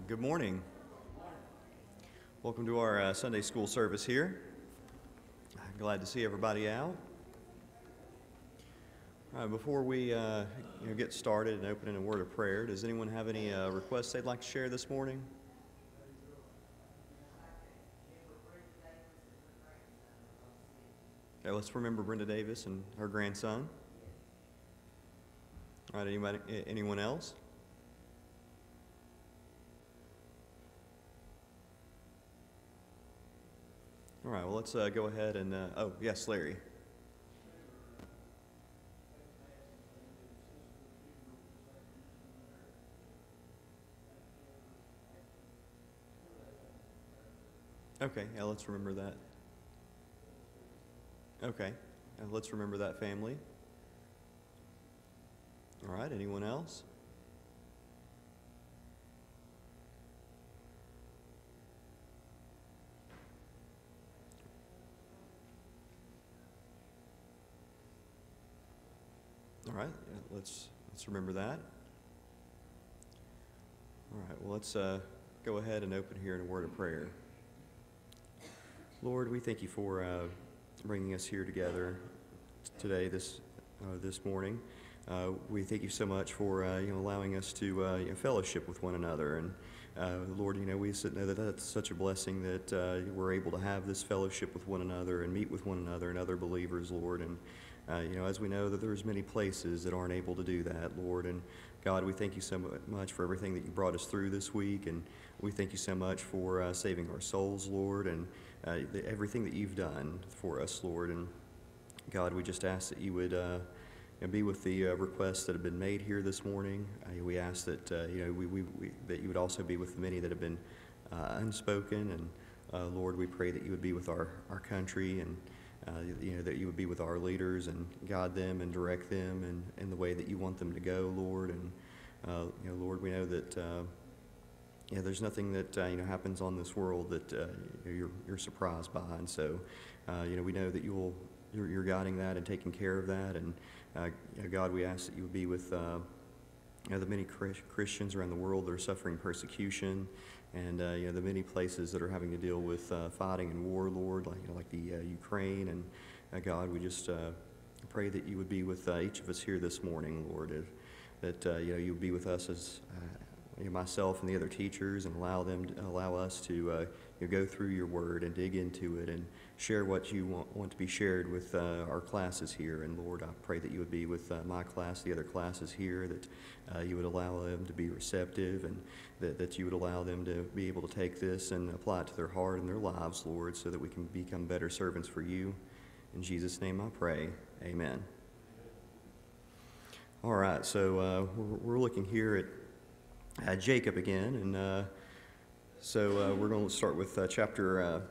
Good morning. Welcome to our Sunday school service here. I'm glad to see everybody out. Before we get started and open in a word of prayer, does anyone have any requests they'd like to share this morning? Okay, let's remember Brenda Davis and her grandson. All right, anyone else? All right, well, let's go ahead and, oh, yes, Larry. Okay, yeah, let's remember that. Okay, let's remember that family. All right, anyone else? All right, let's remember that. All right, well, let's go ahead and open here in a word of prayer. Lord, we thank you for bringing us here together today, this morning. We thank you so much for allowing us to fellowship with one another. And Lord, we know that that's such a blessing that we're able to have this fellowship with one another and meet with one another and other believers, Lord. And as we know that there's many places that aren't able to do that, Lord. And God, we thank you so much for everything that you brought us through this week. And we thank you so much for saving our souls, Lord, and everything that you've done for us, Lord. And God, we just ask that you would be with the requests that have been made here this morning. We ask that that you would also be with the many that have been unspoken. And Lord, we pray that you would be with our country, and that you would be with our leaders and guide them and direct them in the way that you want them to go, Lord. And Lord, we know that there's nothing that happens on this world that you're surprised by, and so we know that you're guiding that and taking care of that. And God, we ask that you would be with the many Christians around the world that are suffering persecution, and the many places that are having to deal with fighting and war, Lord, like the Ukraine. And God, we just pray that you would be with each of us here this morning, Lord, that you would be with us as myself and the other teachers, and allow us to go through your word and dig into it and share what you want to be shared with our classes here. And Lord, I pray that you would be with my class, the other classes here, that you would allow them to be receptive, and that you would allow them to be able to take this and apply it to their heart and their lives, Lord, so that we can become better servants for you. In Jesus' name I pray, amen. All right, so we're looking here at Jacob again, and so we're going to start with chapter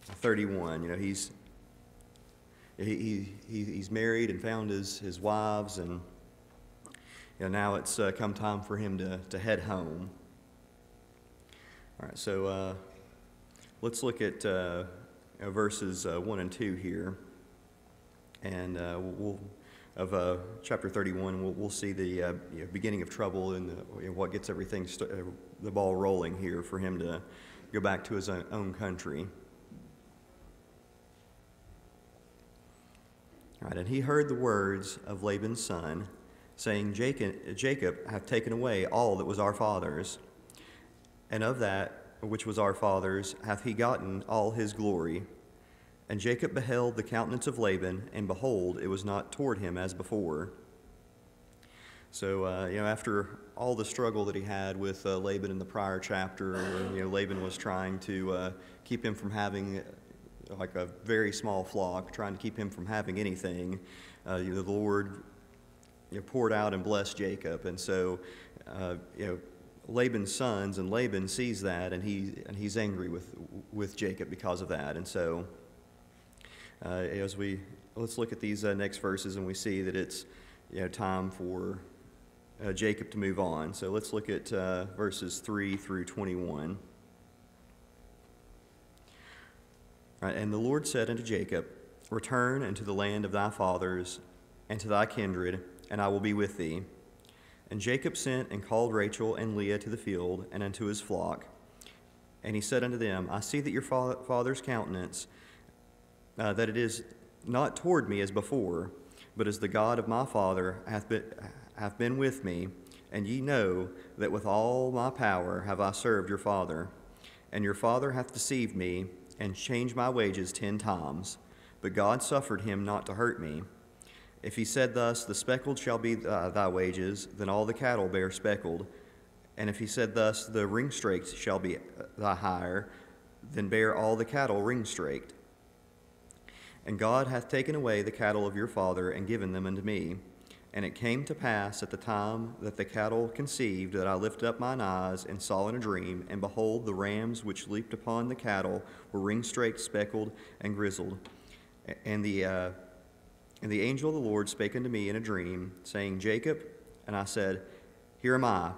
31. He's married and found his wives, and now it's come time for him to head home. All right, so let's look at verses 1 and 2 here, and of chapter 31, we'll see the beginning of trouble and what gets everything the ball rolling here for him to go back to his own country. All right, and he heard the words of Laban's son, saying, Jacob hath taken away all that was our father's, and of that which was our father's hath he gotten all his glory. And Jacob beheld the countenance of Laban, and behold, it was not toward him as before. So, after all the struggle that he had with Laban in the prior chapter, Laban was trying to keep him from having like a very small flock, trying to keep him from having anything. The Lord poured out and blessed Jacob, and so Laban's sons, and Laban sees that, and he's angry with Jacob because of that. And so let's look at these next verses, and we see that it's time for Jacob to move on. So let's look at verses 3 through 21. All right, and the Lord said unto Jacob, Return unto the land of thy fathers and to thy kindred, and I will be with thee. And Jacob sent and called Rachel and Leah to the field and unto his flock. And he said unto them, I see that your father's countenance, that it is not toward me as before, but as the God of my father hath been with me. And ye know that with all my power have I served your father. And your father hath deceived me, and changed my wages 10 times. But God suffered him not to hurt me. If he said thus, the speckled shall be thy wages, then all the cattle bear speckled. And if he said thus, the ring-straked shall be thy hire, then bear all the cattle ring-straked. And God hath taken away the cattle of your father, and given them unto me. And it came to pass at the time that the cattle conceived, that I lifted up mine eyes, and saw in a dream, and behold, the rams which leaped upon the cattle were ring-straked, speckled, and grizzled. And the angel of the Lord spake unto me in a dream, saying, Jacob. And I said, Here am I.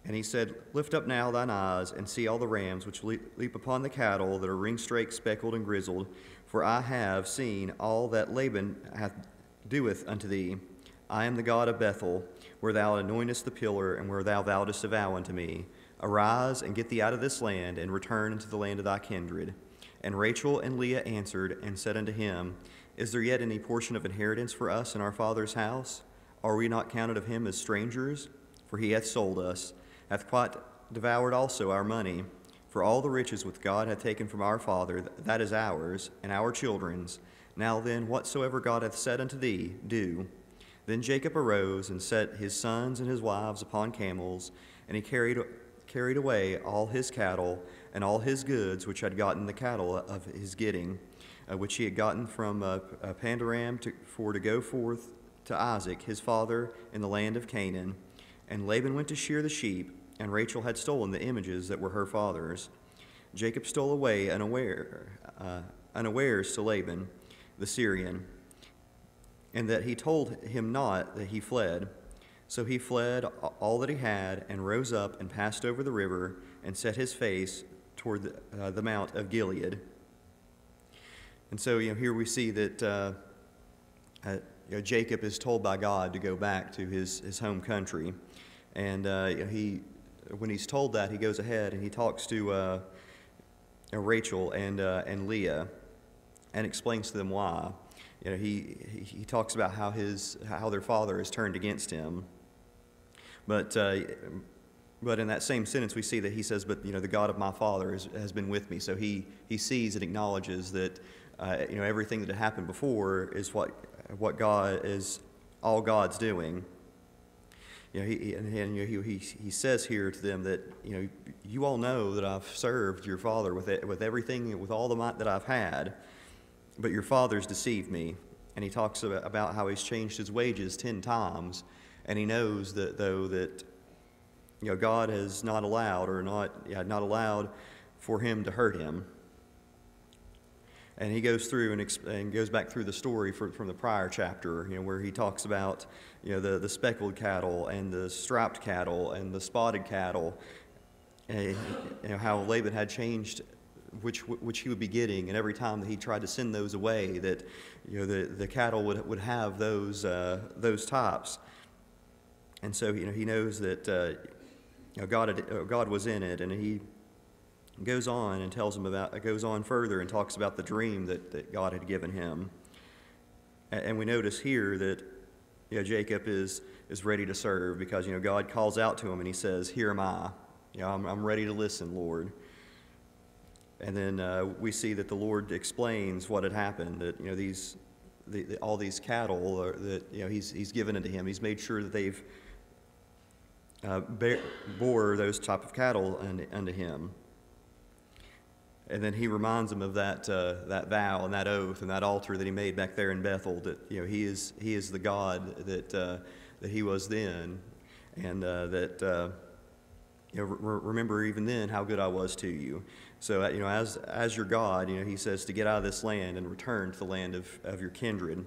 And he said, Lift up now thine eyes, and see all the rams which leap upon the cattle that are ring-straked, speckled, and grizzled. For I have seen all that Laban doeth unto thee. I am the God of Bethel, where thou anointest the pillar, and where thou vowedest a vow unto me. Arise, and get thee out of this land, and return into the land of thy kindred. And Rachel and Leah answered, and said unto him, Is there yet any portion of inheritance for us in our father's house? Are we not counted of him as strangers? For he hath sold us, hath quite devoured also our money. For all the riches which God hath taken from our father, that is ours, and our children's. Now then, whatsoever God hath said unto thee, do. Then Jacob arose and set his sons and his wives upon camels, and he carried away all his cattle and all his goods which had gotten the cattle of his getting, which he had gotten from Pandaram to go forth to Isaac his father in the land of Canaan. And Laban went to shear the sheep, and Rachel had stolen the images that were her father's. Jacob stole away unawares to Laban the Syrian, and that he told him not that he fled. So he fled all that he had, and rose up and passed over the river, and set his face toward the mount of Gilead. And so, here we see that Jacob is told by God to go back to his home country, and when he's told that, he goes ahead and he talks to Rachel and Leah, and explains to them why. He talks about how their father has turned against him. But in that same sentence, we see that he says, "But the God of my father has been with me." So he sees and acknowledges that everything that had happened before is what God is, all God's doing. He says here to them that you all know that I've served your father with everything, with all the might that I've had. But your father's deceived me. And he talks about how he's changed his wages 10 times. And he knows that, though, that God has not allowed for him to hurt him. And he goes through and goes back through the story from the prior chapter, where he talks about the speckled cattle and the striped cattle and the spotted cattle, and how Laban had changed which he would be getting, and every time that he tried to send those away, that the cattle would have those types. And so he knows that God was in it, and he goes on and goes on further and talks about the dream that God had given him. And we notice here that Jacob is ready to serve, because God calls out to him and he says, "Here am I. I'm ready to listen, Lord." And then we see that the Lord explains what had happened, that all these cattle that he's given unto him. He's made sure that they've bore those type of cattle unto him. And then he reminds them of that vow and that oath and that altar that he made back there in Bethel, that he is the God that he was then, and that remember even then how good I was to you. So as your God, he says to get out of this land and return to the land of your kindred.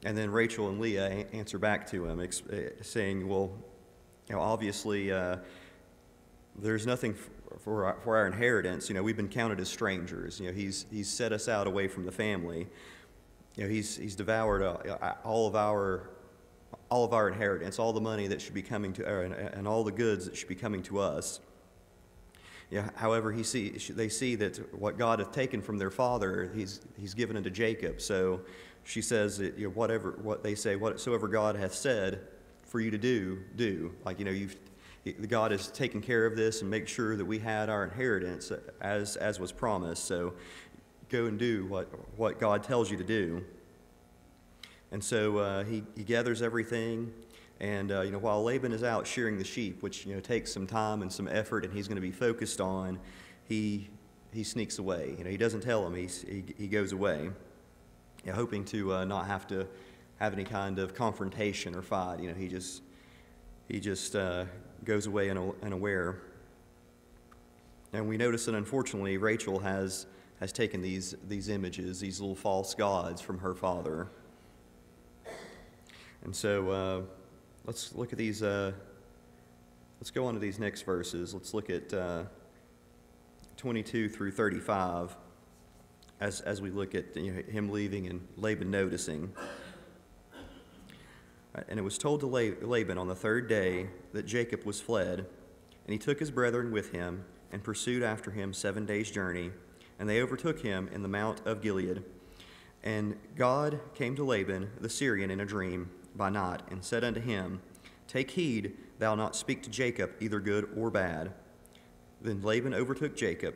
And then Rachel and Leah answer back to him, saying, "Well, obviously there's nothing for our inheritance. We've been counted as strangers. He's set us out away from the family. He's devoured all of our all of our inheritance, all the money that should be coming to, and all the goods that should be coming to us. Yeah, however, they see that what God hath taken from their father, he's given unto Jacob. So she says that, whatsoever God hath said for you to do. Like, God has taken care of this and make sure that we had our inheritance as was promised. So go and do what God tells you to do. And so he gathers everything. And, while Laban is out shearing the sheep, which, takes some time and some effort and he's going to be focused on, he sneaks away. He doesn't tell him. He goes away, hoping to not have to have any kind of confrontation or fight. He just goes away unaware. And we notice that, unfortunately, Rachel has taken these images, these little false gods from her father. And so let's look at these. Let's go on to these next verses. Let's look at 22 through 35 as we look at him leaving and Laban noticing. And it was told to Laban on the third day that Jacob was fled, and he took his brethren with him and pursued after him 7 days' journey, and they overtook him in the mount of Gilead. And God came to Laban the Syrian in a dream by night, and said unto him, Take heed thou not speak to Jacob either good or bad. Then Laban overtook Jacob.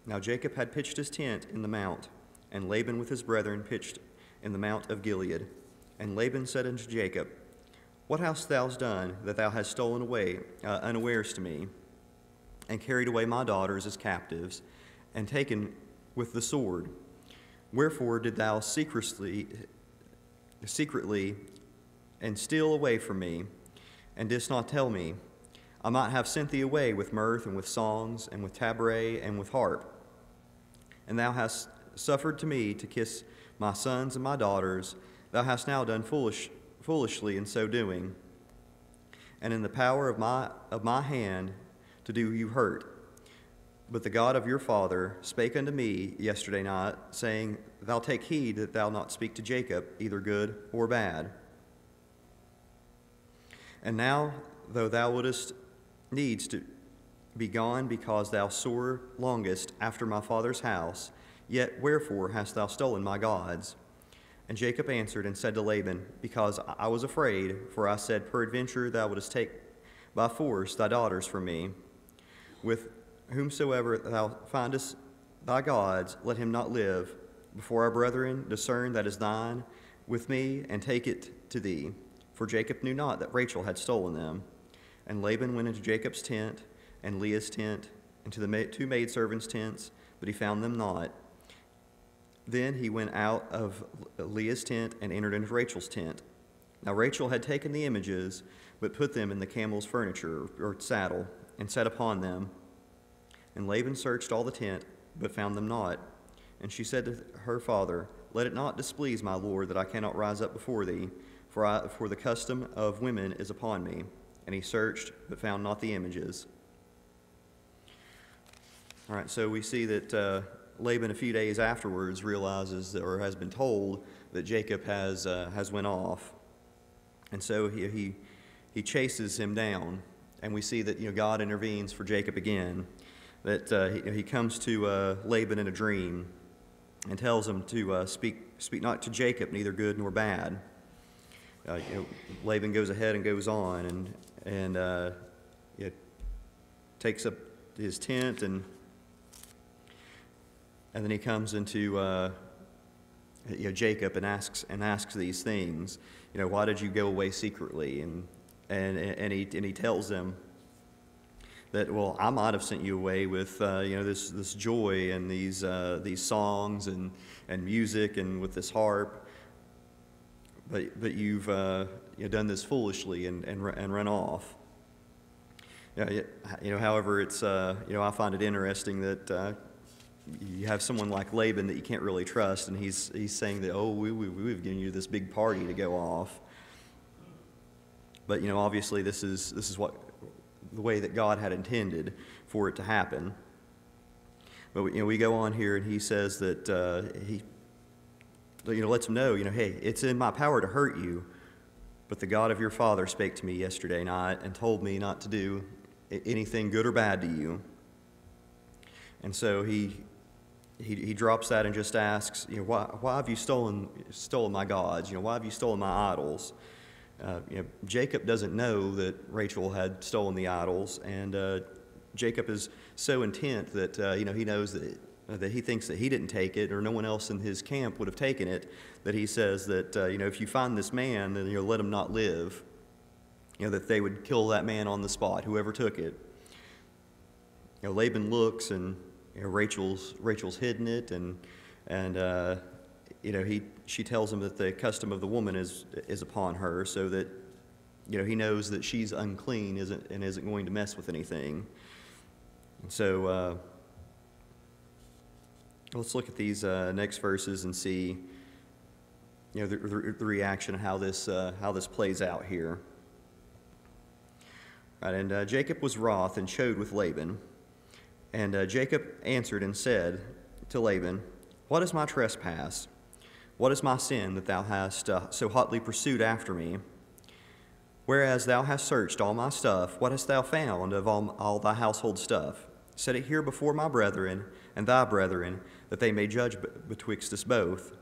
Now Jacob had pitched his tent in the mount, and Laban with his brethren pitched in the mount of Gilead. And Laban said unto Jacob, What hast thou done that thou hast stolen away unawares to me, and carried away my daughters as captives, and taken with the sword? Wherefore did thou secretly and steal away from me, and didst not tell me? I might have sent thee away with mirth, and with songs, and with tabret, and with harp. And thou hast suffered to me to kiss my sons and my daughters. Thou hast now done foolishly in so doing, and in the power of my hand to do you hurt. But the God of your father spake unto me yesterday night, saying, Thou take heed that thou not speak to Jacob either good or bad. And now, though thou wouldest needs to be gone, because thou sore longest after my father's house, yet wherefore hast thou stolen my gods? And Jacob answered and said to Laban, Because I was afraid, for I said, Peradventure thou wouldest take by force thy daughters from me. With whomsoever thou findest thy gods, let him not live. Before our brethren discern that is thine with me, and take it to thee. For Jacob knew not that Rachel had stolen them. And Laban went into Jacob's tent, and Leah's tent, and to the 2 maidservants' tents, but he found them not. Then he went out of Leah's tent and entered into Rachel's tent. Now Rachel had taken the images, but put them in the camel's furniture, or saddle, and sat upon them. And Laban searched all the tent, but found them not. And she said to her father, Let it not displease my lord that I cannot rise up before thee, for the custom of women is upon me. And he searched, but found not the images. All right, so we see that Laban, a few days afterwards, realizes or has been told that Jacob has went off, and so he chases him down. And we see that God intervenes for Jacob again. That he comes to Laban in a dream and tells him to speak not to Jacob neither good nor bad. Laban goes ahead and goes on and takes up his tent and then he comes into Jacob and asks these things. Why did you go away secretly? And he tells them that, well, I might have sent you away with this joy and these songs and music and with this harp, but you've done this foolishly and run off. However, it's I find it interesting that you have someone like Laban that you can't really trust, and he's saying that, we've given you this big party to go off. But obviously this is what the way that God had intended for it to happen. But we go on here, and he says that he lets him know, hey, it's in my power to hurt you, But the God of your father spake to me yesterday night and told me not to do anything good or bad to you. And so he drops that and just asks, why have you stolen my gods? Why have you stolen my idols? Jacob doesn't know that Rachel had stolen the idols, and Jacob is so intent that he knows that he thinks that he didn't take it, or no one else in his camp would have taken it, that he says that if you find this man, then let him not live. That they would kill that man on the spot, whoever took it. Laban looks, and Rachel's hidden it, and she tells him that the custom of the woman is upon her, so that he knows that she's unclean and isn't going to mess with anything. And so let's look at these next verses and see the reaction of how this plays out here. Right, and Jacob was wroth and chode with Laban. And Jacob answered and said to Laban, What is my trespass? What is my sin that thou hast so hotly pursued after me? Whereas thou hast searched all my stuff, what hast thou found of all thy household stuff? Set it here before my brethren and thy brethren, that they may judge betwixt us both.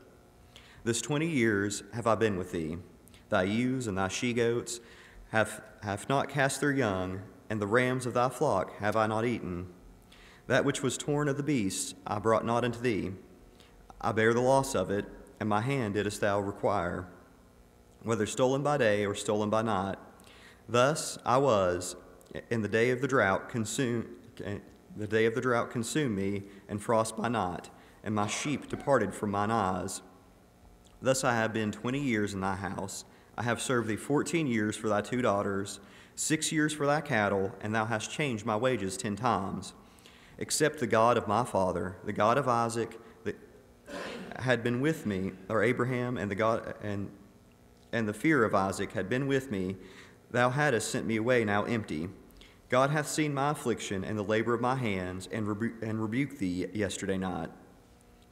This 20 years have I been with thee. Thy ewes and thy she-goats have not cast their young, and the rams of thy flock have I not eaten. That which was torn of the beasts I brought not unto thee. I bear the loss of it, and my hand didst thou require, whether stolen by day or stolen by night. Thus I was, in the day of the drought consumed me, and frost by night, and my sheep departed from mine eyes. Thus I have been 20 years in thy house. I have served thee 14 years for thy 2 daughters, 6 years for thy cattle, and thou hast changed my wages 10 times. Except the God of my father, the God of Isaac, that had been with me, or Abraham, and the fear of Isaac had been with me, thou hadst sent me away now empty. God hath seen my affliction and the labor of my hands, and rebuked thee yesterday night.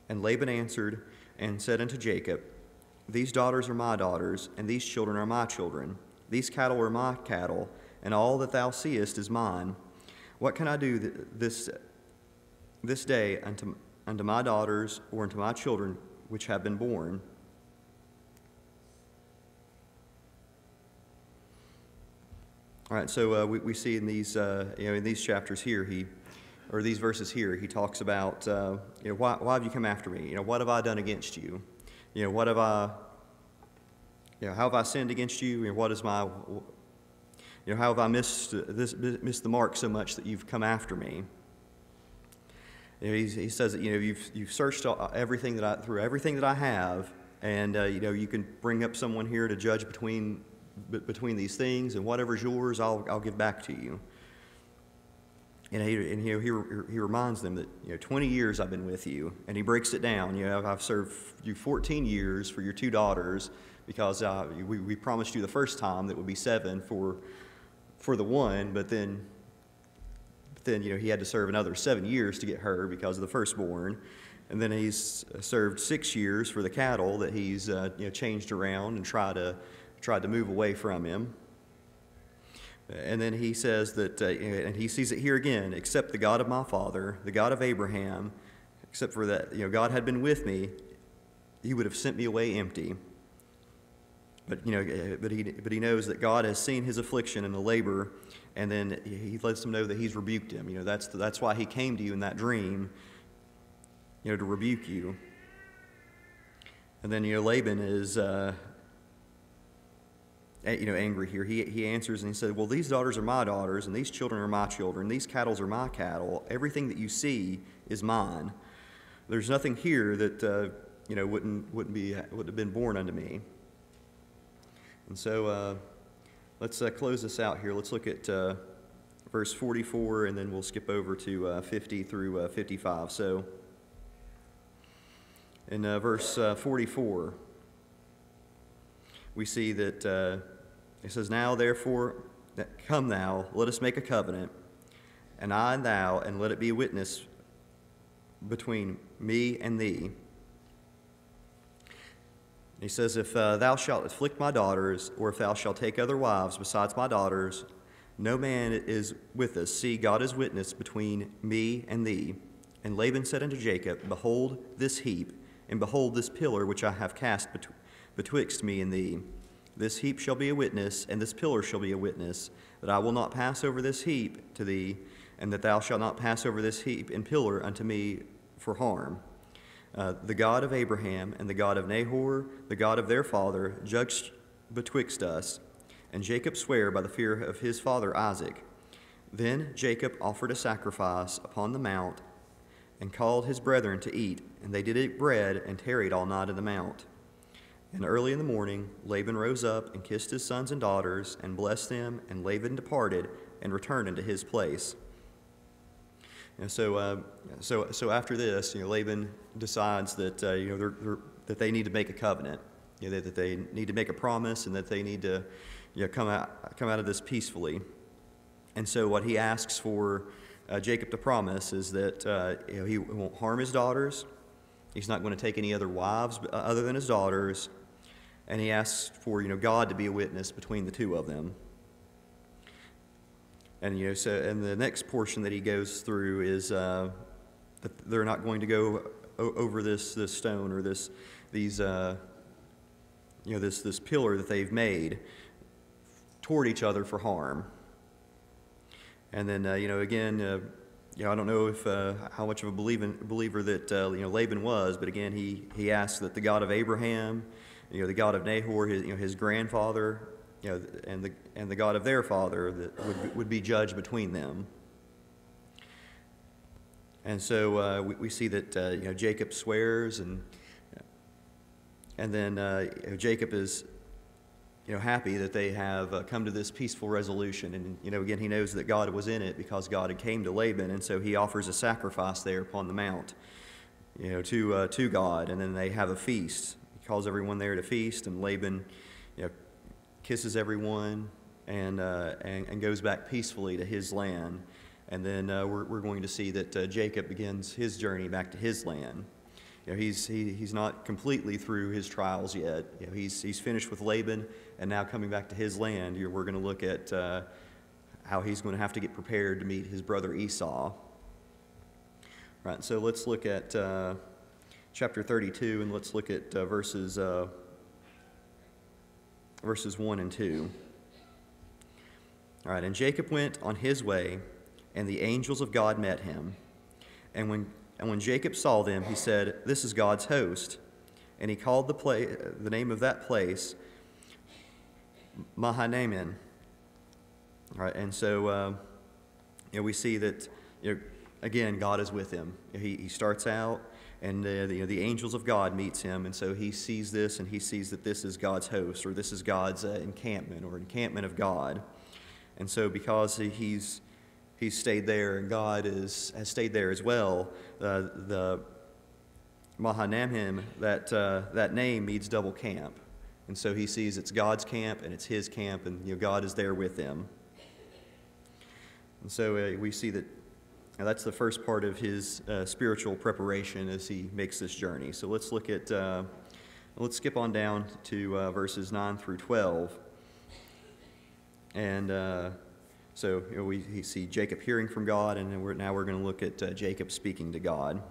And Laban answered and said unto Jacob, These daughters are my daughters, and these children are my children. These cattle are my cattle, and all that thou seest is mine. What can I do this day unto my daughters, or unto my children which have been born? All right, so we see in these in these chapters here, these verses here, he talks about why have you come after me? What have I done against you? What have I how have I sinned against you? What is my how have I missed the mark so much that you've come after me? He says that you've searched everything that I have, and you can bring up someone here to judge between these things, and whatever's yours, I'll give back to you. And he reminds them that 20 years I've been with you, and he breaks it down. I've served you 14 years for your 2 daughters, because we promised you the first time that would be 7 for the one, but then he had to serve another 7 years to get her because of the firstborn. And then he's served 6 years for the cattle that he's changed around and tried to move away from him. And then he says that, and he sees it here again, except the God of my father, the God of Abraham, except for that, God had been with me, he would have sent me away empty. But he knows that God has seen his affliction and the labor, and then he lets him know that he's rebuked him. That's why he came to you in that dream, to rebuke you. And then Laban is angry here. He answers and he said, well, these daughters are my daughters, and these children are my children. These cattle are my cattle. Everything that you see is mine. There's nothing here that wouldn't have been born unto me. And so let's close this out here. Let's look at verse 44, and then we'll skip over to 50 through 55. So in verse 44, we see that it says, Now therefore, come thou, let us make a covenant, and I and thou, and let it be a witness between me and thee. He says, if thou shalt afflict my daughters, or if thou shalt take other wives besides my daughters, no man is with us. See, God is witness between me and thee. And Laban said unto Jacob, behold this heap, and behold this pillar which I have cast betwixt me and thee. This heap shall be a witness, and this pillar shall be a witness, that I will not pass over this heap to thee, and that thou shalt not pass over this heap and pillar unto me for harm. The God of Abraham and the God of Nahor, the God of their father, judged betwixt us. And Jacob sware by the fear of his father Isaac. Then Jacob offered a sacrifice upon the mount, and called his brethren to eat. And they did eat bread, and tarried all night in the mount. And early in the morning Laban rose up, and kissed his sons and daughters, and blessed them. And Laban departed, and returned unto his place. And so after this, Laban decides that that they need to make a covenant, that they need to make a promise, and that they need to come out of this peacefully. And so what he asks for Jacob to promise is that he won't harm his daughters. He's not going to take any other wives other than his daughters, and he asks for God to be a witness between the two of them. And and the next portion that he goes through is that they're not going to go over this stone or this pillar that they've made toward each other for harm. And then again, I don't know if how much of a believer that Laban was, but again he asks that the God of Abraham, the God of Nahor, his grandfather, and the God of their father that would be judged between them. And so we see that Jacob swears, and then Jacob is happy that they have come to this peaceful resolution. And again, he knows that God was in it because God had came to Laban, and so he offers a sacrifice there upon the mount, to God. And then they have a feast. He calls everyone there to feast, and Laban, kisses everyone and goes back peacefully to his land. And then we're going to see that Jacob begins his journey back to his land. He's not completely through his trials yet. He's finished with Laban, and now coming back to his land, we're going to look at how he's going to have to get prepared to meet his brother Esau. Right, so let's look at chapter 32, and let's look at verses 1 and 2. All right, and Jacob went on his way, and the angels of God met him. And when Jacob saw them, he said, "This is God's host." And he called the name of that place Mahanaim. All right, and so we see that again God is with him. He starts out, and the angels of God meets him, and so he sees this, and he sees that this is God's host, or this is God's encampment, or encampment of God. And so because he's stayed there, and God has stayed there as well, the Mahanaim, that name means double camp. And so he sees it's God's camp, and it's his camp, and God is there with him. And so we see that that's the first part of his spiritual preparation as he makes this journey. So let's look at, let's skip on down to verses 9 through 12. And so we see Jacob hearing from God, and then now we're going to look at Jacob speaking to God.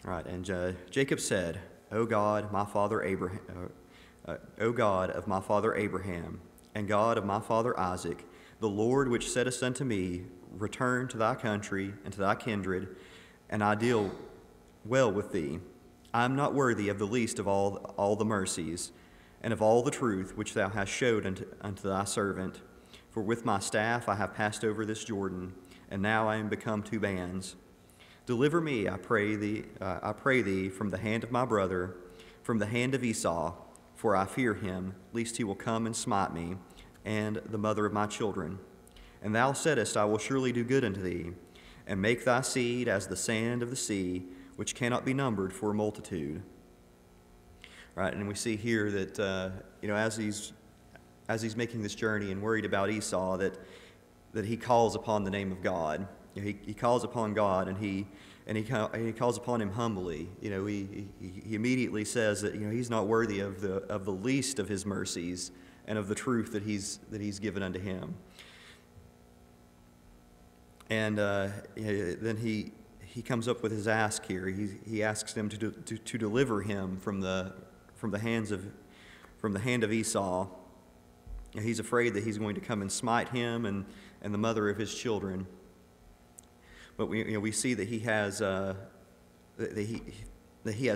All right, and Jacob said, O God, my father Abraham, O God of my father Abraham, and God of my father Isaac, the Lord which saidst unto me, return to thy country and to thy kindred, and I deal well with thee. I am not worthy of the least of all the mercies, and of all the truth which thou hast showed unto thy servant. For with my staff I have passed over this Jordan, and now I am become two bands. Deliver me, I pray thee, from the hand of my brother, from the hand of Esau, for I fear him, lest he will come and smite me, and the mother of my children. And thou saidst, I will surely do good unto thee, and make thy seed as the sand of the sea, which cannot be numbered for a multitude. Right, and we see here that as he's making this journey and worried about Esau, that he calls upon the name of God. he calls upon God, and he calls upon him humbly. He immediately says that he's not worthy of the least of his mercies and of the truth that he's given unto him. And then he comes up with his ask here. He asks them to deliver him from the hand of Esau. He's afraid that he's going to come and smite him and the mother of his children. But we see that he has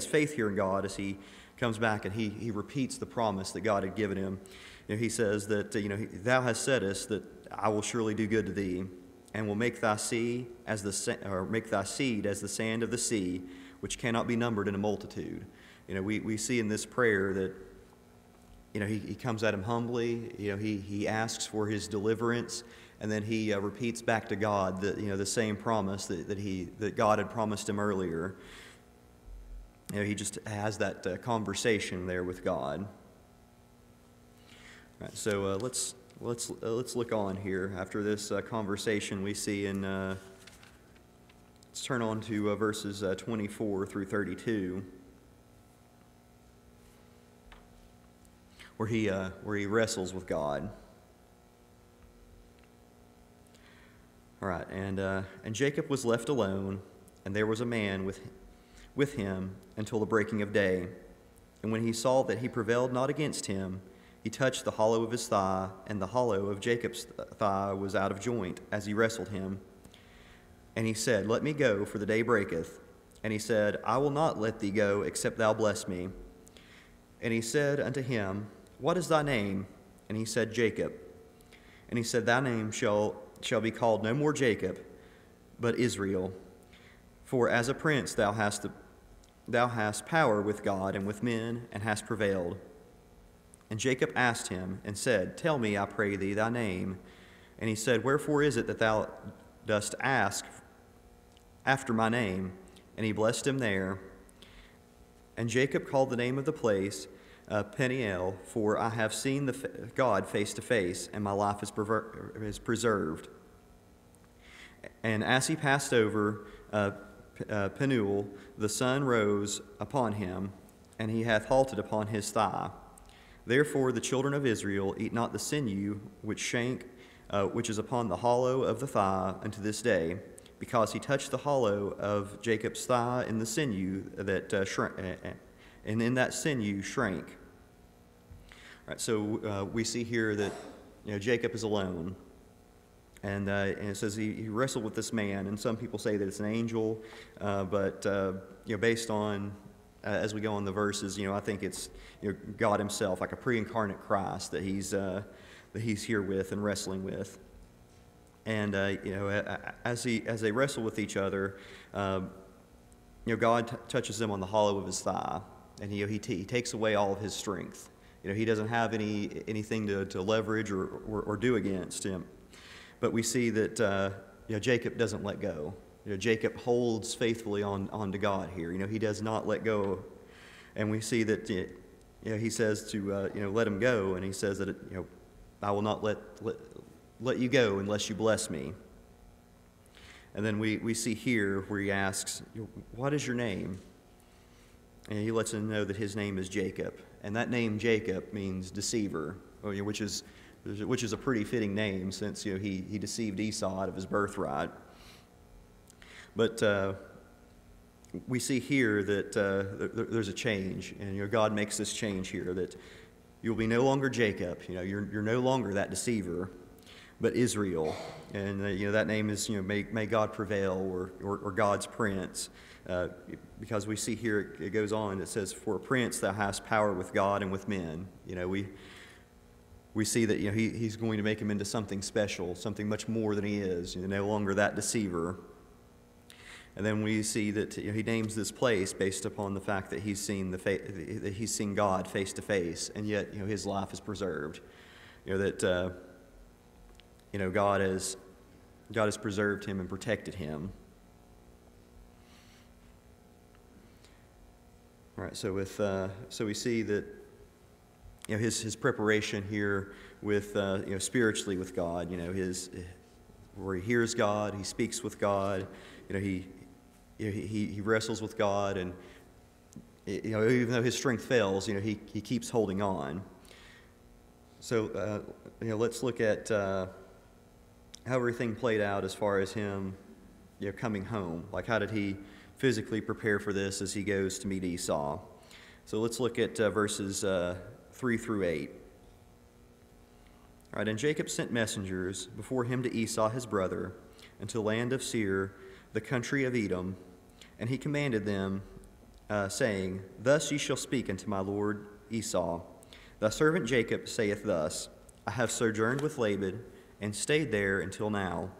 faith here in God as he comes back and he repeats the promise that God had given him. He says that thou hast saidest that I will surely do good to thee, and will make thy seed as the sand of the sea, which cannot be numbered in a multitude. We see in this prayer that he comes at him humbly. He asks for his deliverance, and then he repeats back to God the same promise that God had promised him earlier. He just has that conversation there with God. All right, so let's look on here. After this conversation, we see in let's turn on to verses 24 through 32. Where he wrestles with God. All right, and Jacob was left alone, and there was a man with him until the breaking of day. And when he saw that he prevailed not against him, he touched the hollow of his thigh, and the hollow of Jacob's thigh was out of joint as he wrestled him. And he said, Let me go, for the day breaketh. And he said, I will not let thee go, except thou bless me. And he said unto him, What is thy name? And he said, Jacob. And he said, Thy name shall be called no more Jacob, but Israel. For as a prince thou hast power with God and with men, and hast prevailed. And Jacob asked him, and said, Tell me, I pray thee, thy name. And he said, Wherefore is it that thou dost ask after my name? And he blessed him there. And Jacob called the name of the place Peniel, for I have seen God face to face, and my life is preserved. And as he passed over Penuel, the sun rose upon him, and he hath halted upon his thigh. Therefore the children of Israel eat not the sinew which is upon the hollow of the thigh unto this day, because he touched the hollow of Jacob's thigh in the sinew and in that sinew shrank. All right, so we see here that Jacob is alone, and it says he wrestled with this man. And some people say that it's an angel, but based on as we go on the verses, I think it's God Himself, like a pre-incarnate Christ that he's here with and wrestling with. And as they wrestle with each other, God touches them on the hollow of his thigh, and he takes away all of his strength. He doesn't have anything to leverage or do against him. But we see that Jacob doesn't let go. Jacob holds faithfully on to God here. He does not let go. And we see that he says to let him go, and he says that I will not let you go unless you bless me. And then we see here where he asks, what is your name? And he lets him know that his name is Jacob. And that name Jacob means deceiver, which is a pretty fitting name, since he deceived Esau out of his birthright. But we see here that there's a change, and God makes this change here, that you'll be no longer Jacob. You're no longer that deceiver, but Israel. And that name is may God prevail, or God's prince. Because we see here it goes on. It says, "For a prince thou hast power with God and with men." We see that he's going to make him into something special, something much more than he is. No longer that deceiver. And then we see that he names this place based upon the fact that he's seen God face to face, and yet his life is preserved. That God has preserved him and protected him. All right. So we see that his preparation here with spiritually with God. where he hears God, he speaks with God, he wrestles with God, and even though his strength fails, he keeps holding on. So let's look at how everything played out as far as him coming home. Like, how did he physically prepare for this as he goes to meet Esau? So let's look at verses 3 through 8. All right, and Jacob sent messengers before him to Esau his brother, into the land of Seir, the country of Edom, and he commanded them, saying, Thus ye shall speak unto my lord Esau. Thy servant Jacob saith thus, I have sojourned with Laban, and stayed there until now.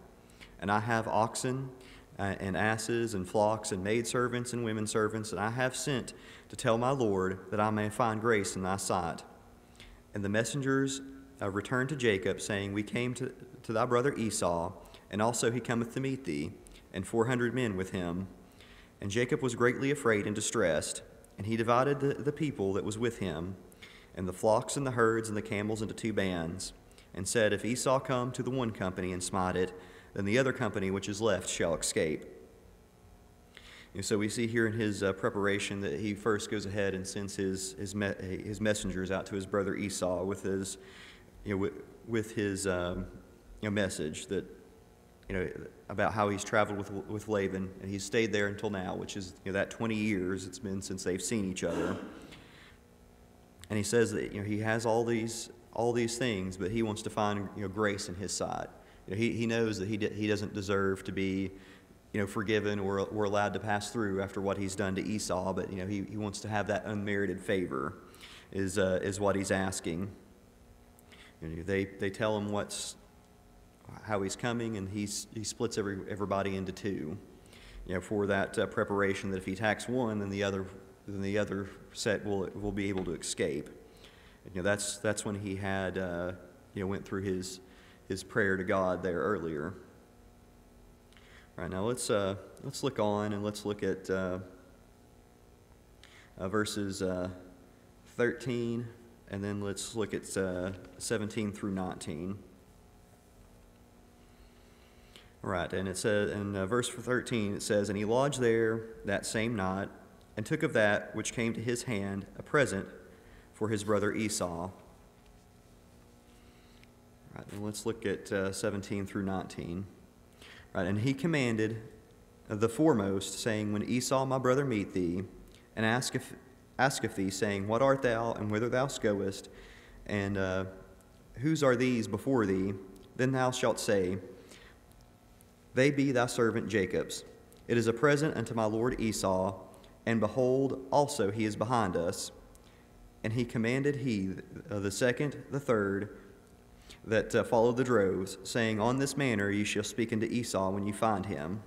And I have oxen, and asses, and flocks, and maidservants, and women servants, and I have sent to tell my lord that I may find grace in thy sight. And the messengers returned to Jacob, saying, We came to thy brother Esau, and also he cometh to meet thee, and 400 men with him. And Jacob was greatly afraid and distressed, and he divided the people that was with him, and the flocks and the herds and the camels into 2 bands, and said, If Esau come to the one company and smite it, then the other company which is left shall escape. And so we see here in his preparation that he first goes ahead and sends his messengers out to his brother Esau with his message that about how he's traveled with Laban, and he's stayed there until now, which is that 20 years it's been since they've seen each other. And he says that he has all these things, but he wants to find grace in his sight. He knows that he doesn't deserve to be forgiven or allowed to pass through after what he's done to Esau, but he wants to have that unmerited favor is what he's asking. They tell him how he's coming, and he splits everybody into 2, for that preparation that if he attacks one, then the other set will be able to escape. That's when he had went through his prayer to God there earlier. All right, now let's look on and let's look at verses 13. And then let's look at 17 through 19. All right, and it says in verse 13, it says, And he lodged there that same night, and took of that which came to his hand a present for his brother Esau. All right, and let's look at 17 through 19. All right, and he commanded the foremost, saying, When Esau my brother meet thee, and asketh thee, saying, What art thou, and whither thou goest, and whose are these before thee? Then thou shalt say, They be thy servant Jacob's. It is a present unto my lord Esau, and behold, also he is behind us. And he commanded the second, the third, that followed the droves, saying, On this manner ye shall speak unto Esau when you find him.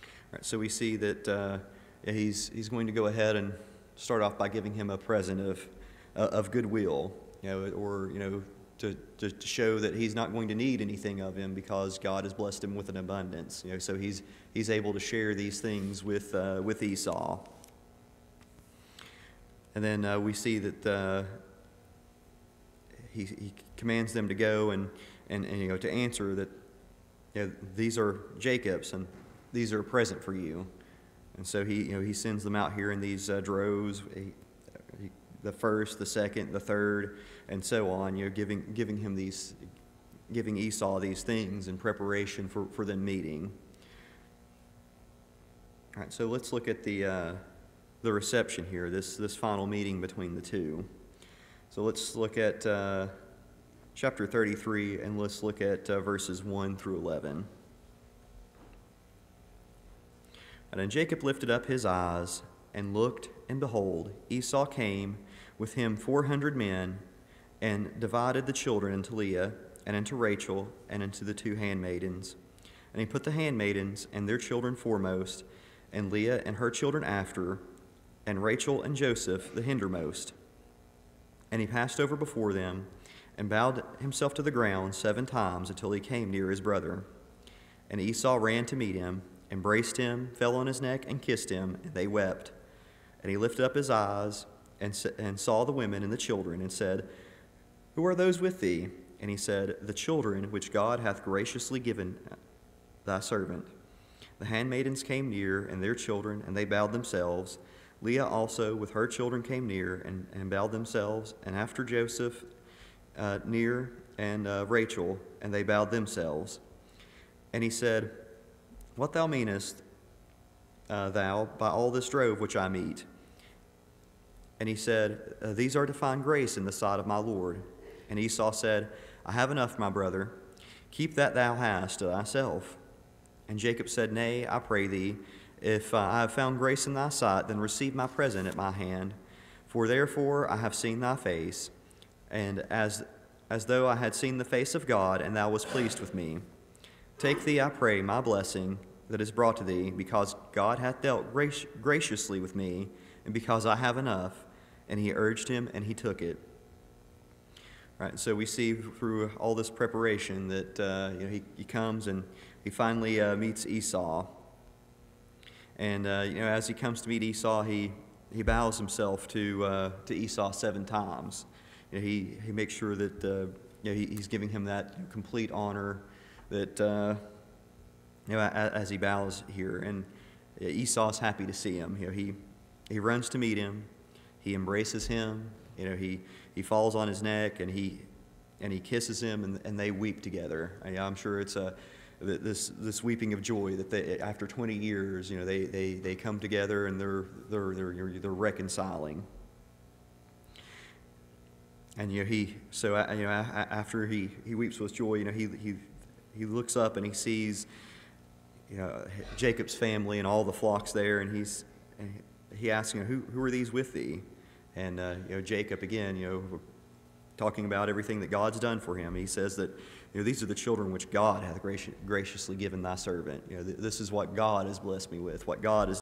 All right, so we see that he's going to go ahead and start off by giving him a present of goodwill, to show that he's not going to need anything of him because God has blessed him with an abundance. So he's able to share these things with Esau. And then we see that he commands them to go and to answer that these are Jacob's and these are a present for you. And so he sends them out here in these droves, the first, the second, the third, and so on. Giving Esau these things in preparation for them meeting. All right, so let's look at the reception here, this final meeting between the two. So let's look at chapter 33, and let's look at verses 1 through 11. And then Jacob lifted up his eyes and looked, and behold, Esau came with him 400 men, and divided the children into Leah, and into Rachel, and into the 2 handmaidens. And he put the handmaidens and their children foremost, and Leah and her children after, and Rachel and Joseph the hindermost. And he passed over before them, and bowed himself to the ground 7 times until he came near his brother. And Esau ran to meet him, embraced him, fell on his neck, and kissed him, and they wept. And he lifted up his eyes and saw the women and the children, and said, Who are those with thee? And he said, The children which God hath graciously given thy servant. The handmaidens came near, and their children, and they bowed themselves. Leah also with her children came near, and bowed themselves. And after Joseph near, and Rachel, and they bowed themselves. And he said, What thou meanest thou by all this drove which I meet? And he said, These are to find grace in the sight of my Lord. And Esau said, I have enough, my brother. Keep that thou hast to thyself. And Jacob said, Nay, I pray thee, if I have found grace in thy sight, then receive my present at my hand. For therefore I have seen thy face, and as though I had seen the face of God, and thou wast pleased with me. Take thee, I pray, my blessing that is brought to thee, because God hath dealt graciously with me, and because I have enough. And he urged him, and he took it. Right, so we see through all this preparation that he comes and he finally meets Esau. And as he comes to meet Esau, he bows himself to Esau 7 times. He makes sure that he's giving him that complete honor that as he bows here. And Esau's happy to see him. He runs to meet him. He embraces him. He falls on his neck and he kisses him, and they weep together. I'm sure it's this weeping of joy that they, after 20 years, they come together and they're reconciling. And after he weeps with joy, he looks up and he sees Jacob's family and all the flocks there, and he asks, who are these with thee? And Jacob again, talking about everything that God's done for him, he says that these are the children which God hath graciously given thy servant. This is what God has blessed me with, what God has